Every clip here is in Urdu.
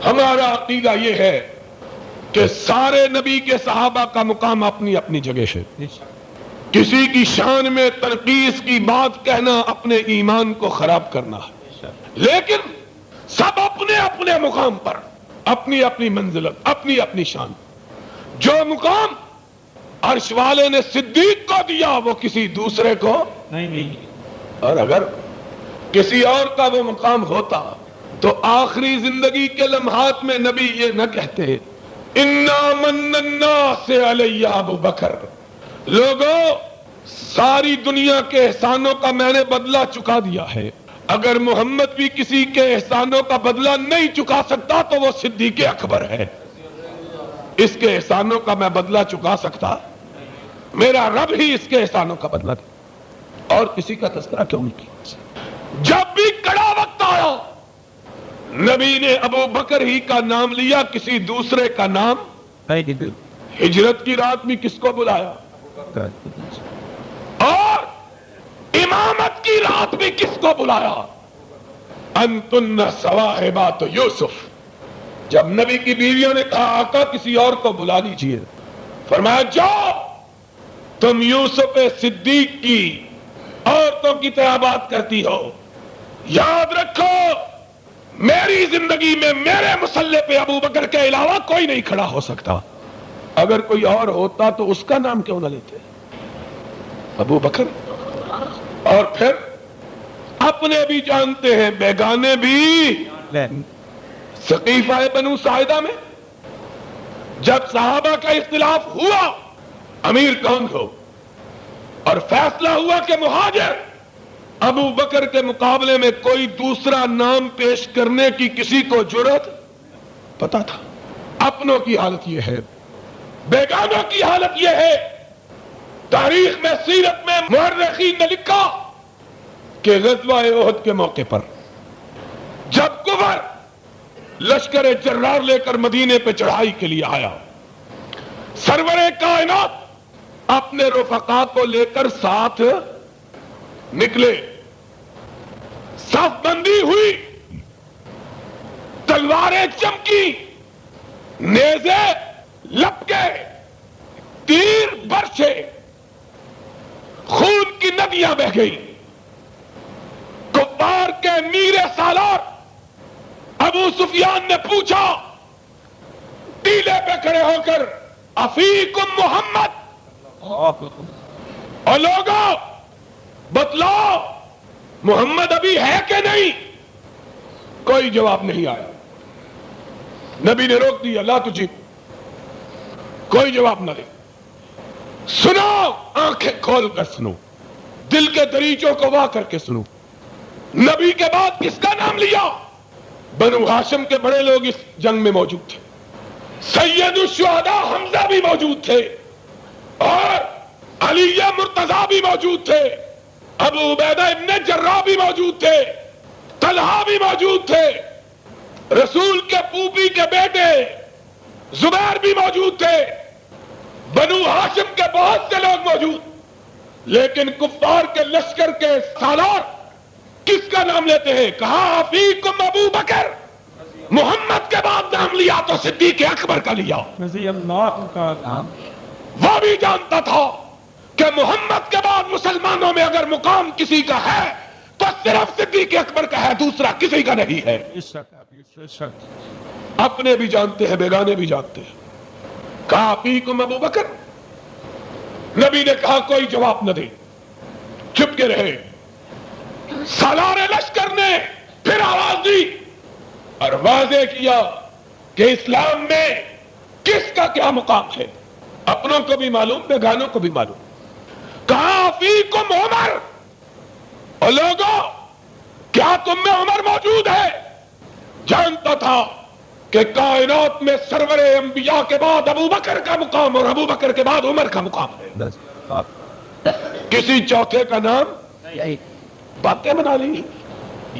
ہمارا عقیدہ یہ ہے کہ سارے نبی کے صحابہ کا مقام اپنی اپنی جگہ ہے. کسی کی شان میں تنقیص کی بات کہنا اپنے ایمان کو خراب کرنا ہے. لیکن سب اپنے اپنے مقام پر اپنی اپنی منزلت، اپنی اپنی شان. جو مقام عرش والے نے صدیق کو دیا وہ کسی دوسرے کو نہیں. اور اگر کسی اور کا وہ مقام ہوتا تو آخری زندگی کے لمحات میں نبی یہ نہ کہتے انا من الناس علی ابو بکر. لوگوں، ساری دنیا کے احسانوں کا میں نے بدلہ چکا دیا ہے. اگر محمد بھی کسی کے احسانوں کا بدلہ نہیں چکا سکتا تو وہ صدیق اکبر ہے. اس کے احسانوں کا میں بدلہ چکا سکتا؟ میرا رب ہی اس کے احسانوں کا بدلہ دے. اور کسی کا تذکرہ کیوں نہیں کیا؟ جب بھی کڑا وقت آیا نبی نے ابو بکر ہی کا نام لیا، کسی دوسرے کا نام. ہجرت کی رات میں کس کو بلایا؟ اور امامت کی رات میں کس کو بلایا؟ انتن صواحبات یوسف. جب نبی کی بیویوں نے کہا آقا کسی اور کو بلا لیجئے، فرمایا جاؤ تم یوسف صدیق کی عورتوں کی طرح بات کرتی ہو. یاد رکھو میری زندگی میں میرے مسلح پہ ابو بکر کے علاوہ کوئی نہیں کھڑا ہو سکتا. اگر کوئی اور ہوتا تو اس کا نام کیوں نہ لیتے؟ ابو بکر. اور پھر اپنے بھی جانتے ہیں بیگانے بھی. سقیفہ بنو ساعدہ میں جب صحابہ کا اختلاف ہوا امیر کون ہو، اور فیصلہ ہوا کہ مہاجر، ابو بکر کے مقابلے میں کوئی دوسرا نام پیش کرنے کی کسی کو جرأت پتا تھا. اپنوں کی حالت یہ ہے، بیگانوں کی حالت یہ ہے. تاریخ میں، سیرت میں مورخین نے لکھا کہ غزوہ احد کے موقع پر جب کفر لشکر جرار لے کر مدینے پہ چڑھائی کے لیے آیا، سرور کائنات اپنے رفقا کو لے کر ساتھ نکلے. صف بندی ہوئی، تلواریں چمکی، نیزے لپکے، تیر برچے، خون کی ندیاں بہ گئی. کفار کے میر سالار ابو سفیان نے پوچھا ٹیلے پہ کھڑے ہو کر افیکم محمد، اور لوگوں بتلاؤ محمد ابھی ہے کہ نہیں؟ کوئی جواب نہیں آیا. نبی نے روک دیا، لا تجیب، کوئی جواب نہ دے. سنو، آنکھیں کھول کر سنو، دل کے دریچوں کو وا کر کے سنو. نبی کے بعد کس کا نام لیا؟ بنو ہاشم کے بڑے لوگ اس جنگ میں موجود تھے. سید الشہداء حمزہ بھی موجود تھے، اور علی مرتضیٰ بھی موجود تھے، ابو عبیدہ ابن جراح بھی موجود تھے، طلحہ بھی موجود تھے، رسول کے پھوپھی کے بیٹے زبیر بھی موجود تھے، بنو ہاشم کے بہت سے لوگ موجود. لیکن کفار کے لشکر کے سالار کس کا نام لیتے ہیں؟ کہا فیکم ابو بکر. محمد کے بعد نام لیا تو صدیق اکبر کا لیا. وہ بھی جانتا تھا کہ محمد کے بعد مسلمانوں میں اگر مقام کسی کا ہے تو صرف صدیق اکبر کا ہے، دوسرا کسی کا نہیں ہے. اپنے بھی جانتے ہیں، بیگانے بھی جانتے ہیں. کہا فیکم ابو بکر. نبی نے کہا کوئی جواب نہ دے، چپ کے رہے. سالار لشکر نے پھر آواز دی اور واضح کیا کہ اسلام میں کس کا کیا مقام ہے. اپنوں کو بھی معلوم، بیگانوں کو بھی معلوم. کہا فیکم عمر. اور لوگوں کیا تم میں عمر موجود ہے؟ جانتا تھا کہ کائنات میں سرور انبیاء کے بعد ابو بکر کا مقام اور ابو بکر کے بعد عمر کا مقام ہے. کسی چوتھے کا نام باتیں بنا لی،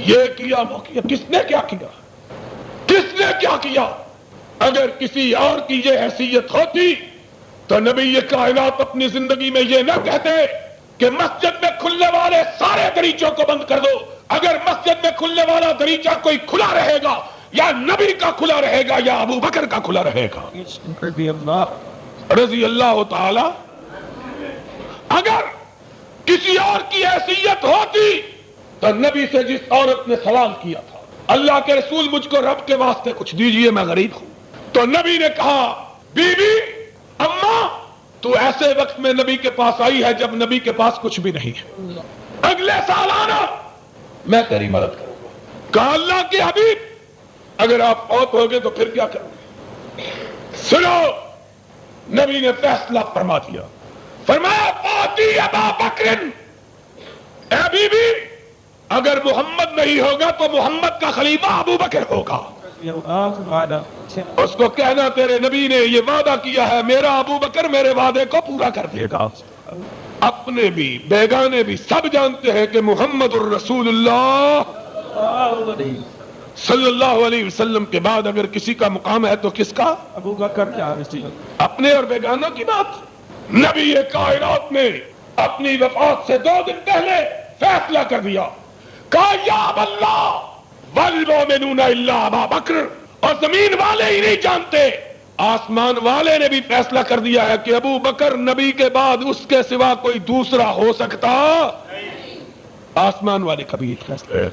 یہ کیا وہ کیا. کس نے کیا کیا؟ کس نے کیا کیا؟ اگر کسی اور کی یہ حیثیت ہوتی تو نبی یہ کائنات اپنی زندگی میں یہ نہ کہتے کہ مسجد میں کھلنے والے سارے دریچوں کو بند کر دو. اگر مسجد میں کھلنے والا دریچہ کوئی کھلا رہے گا یا نبی کا کھلا رہے گا یا ابو بکر کا کھلا رہے گا رضی اللہ تعالی. اگر کسی اور کی حیثیت ہوتی تو نبی سے جس عورت نے سوال کیا تھا اللہ کے رسول مجھ کو رب کے واسطے کچھ دیجئے میں غریب ہوں، تو نبی نے کہا بی بی اماں تو ایسے وقت میں نبی کے پاس آئی ہے جب نبی کے پاس کچھ بھی نہیں ہے، اگلے سال آنا میں تیری مدد کروں گا. کہا اللہ کے حبیب اگر آپ فوت ہو گئے تو پھر کیا کروں گے؟ سنو، نبی نے فیصلہ فرما دیا، فرمایا فاتی ابا بکر، اے بی بی اگر محمد نہیں ہوگا تو محمد کا خلیفہ ابو بکر ہوگا. اس کو کہنا تیرے نبی نے یہ وعدہ کیا ہے، میرا ابو بکر میرے وعدے کو پورا کر دے گا. اپنے بھی بیگانے بھی سب جانتے ہیں کہ محمد الرسول اللہ صلی اللہ علیہ وسلم کے بعد اگر کسی کا مقام ہے تو کس کا؟ ابو بکر. اپنے اور بیگانوں کی بات. نبی کائنات نے اپنی وفات سے 2 دن پہلے فیصلہ کر دیا، کہا یا اللہ والمؤمنون الا ابا بکر، اور زمین والے ہی نہیں جانتے، آسمان والے نے بھی فیصلہ کر دیا ہے کہ ابو بکر نبی کے بعد اس کے سوا کوئی دوسرا ہو سکتا. آسمان والے کبھی فیصلہ